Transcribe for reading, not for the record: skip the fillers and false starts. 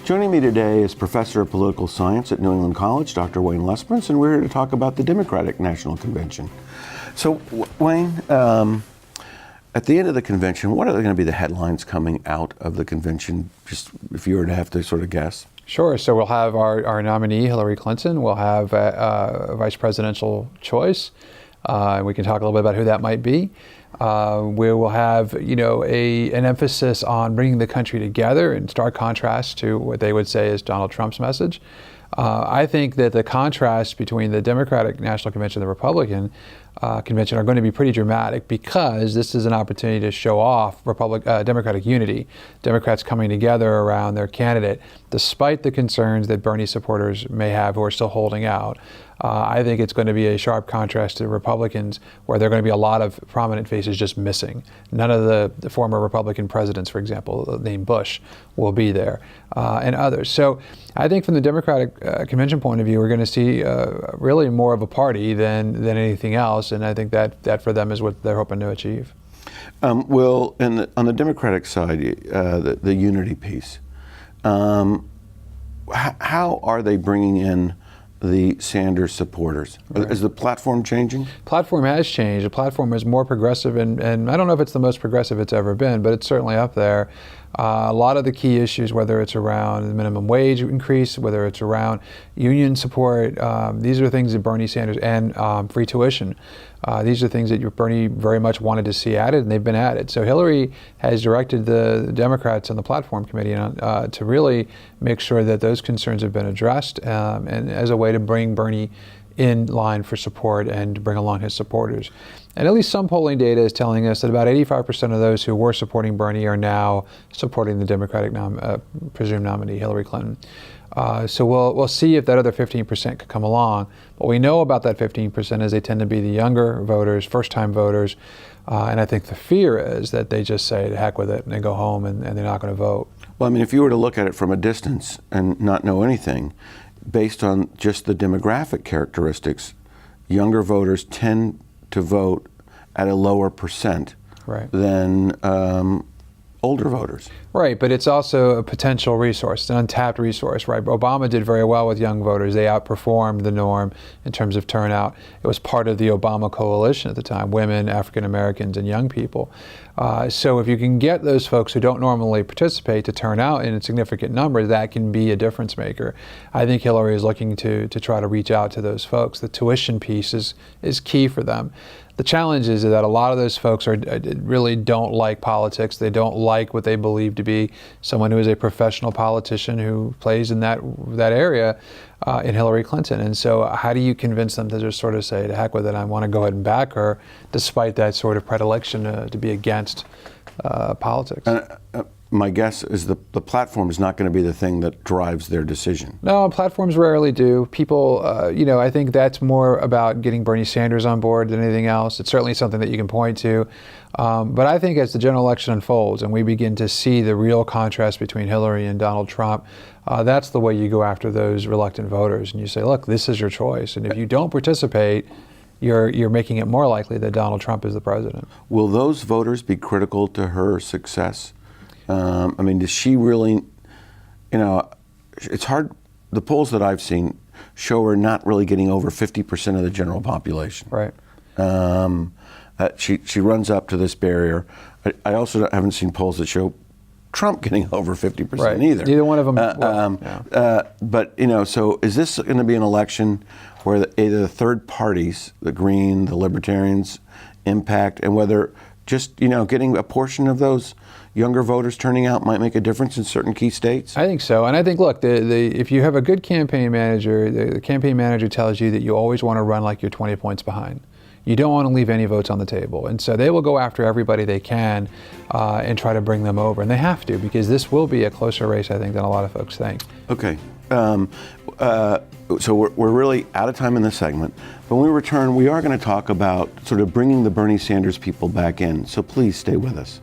Joining me today is Professor of Political Science at New England College, Dr. Wayne Lesperance, and we're here to talk about the Democratic National Convention. So, Wayne, at the end of the convention, what are going to be the headlines coming out of the convention, just if you were to have to sort of guess? Sure. So we'll have our nominee, Hillary Clinton. We'll have a vice presidential choice. We can talk a little bit about who that might be. We will have, an emphasis on bringing the country together in stark contrast to what they would say is Donald Trump's message. I think that the contrast between the Democratic National Convention and the Republican Convention are going to be pretty dramatic, because this is an opportunity to show off Democratic unity, Democrats coming together around their candidate, despite the concerns that Bernie supporters may have who are still holding out. I think it's going to be a sharp contrast to the Republicans, where there are going to be a lot of prominent faces just missing. None of the former Republican presidents, for example, named Bush, will be there, and others. So I think from the Democratic Convention point of view, we're going to see really more of a party than anything else, and I think that for them is what they're hoping to achieve. On the Democratic side, the unity piece, how are they bringing in the Sanders supporters? Right. Is the platform changing? Platform has changed. The platform is more progressive, and I don't know if it's the most progressive it's ever been, but it's certainly up there. A lot of the key issues, whether it's around the minimum wage increase, whether it's around union support, these are things that Bernie Sanders, and free tuition, these are things that Bernie very much wanted to see added, and they've been added. So Hillary has directed the Democrats on the platform committee to really make sure that those concerns have been addressed, and as a way to bring Bernie in line for support and to bring along his supporters. And at least some polling data is telling us that about 85% of those who were supporting Bernie are now supporting the Democratic presumed nominee, Hillary Clinton. So we'll see if that other 15% could come along. What we know about that 15% is they tend to be the younger voters, first-time voters, and I think the fear is that they just say, to heck with it, and they go home and they're not going to vote. Well, I mean, if you were to look at it from a distance and not know anything, based on just the demographic characteristics, younger voters tend to vote at a lower percent than older voters. Right, but it's also a potential resource, an untapped resource, right? Obama did very well with young voters. They outperformed the norm in terms of turnout. It was part of the Obama coalition at the time, women, African Americans, and young people. So if you can get those folks who don't normally participate to turn out in a significant number, that can be a difference maker. I think Hillary is looking to try to reach out to those folks. The tuition piece is key for them. The challenge is that a lot of those folks really don't like politics. They don't like what they believe to be someone who is a professional politician who plays in that area in Hillary Clinton. And so how do you convince them to just sort of say, to heck with it, I want to go ahead and back her, despite that sort of predilection to be against politics? My guess is the platform is not going to be the thing that drives their decision. No, platforms rarely do. People, I think that's more about getting Bernie Sanders on board than anything else. It's certainly something that you can point to. But I think as the general election unfolds and we begin to see the real contrast between Hillary and Donald Trump, that's the way you go after those reluctant voters. And you say, look, this is your choice. And if you don't participate, you're making it more likely that Donald Trump is the president. Will those voters be critical to her success? I mean, does she really, it's hard. The polls that I've seen show her not really getting over 50% of the general population. Right. She runs up to this barrier. I also haven't seen polls that show Trump getting over 50% either. Neither one of them. But, so is this going to be an election where either the third parties, the Green, the Libertarians, impact, and whether just, getting a portion of those younger voters turning out might make a difference in certain key states? I think so. And I think, look, if you have a good campaign manager, the campaign manager tells you that you always want to run like you're 20 points behind. You don't want to leave any votes on the table. And so they will go after everybody they can and try to bring them over. And they have to, because this will be a closer race, I think, than a lot of folks think. Okay. So we're really out of time in this segment. But when we return, we are going to talk about sort of bringing the Bernie Sanders people back in. So please stay with us.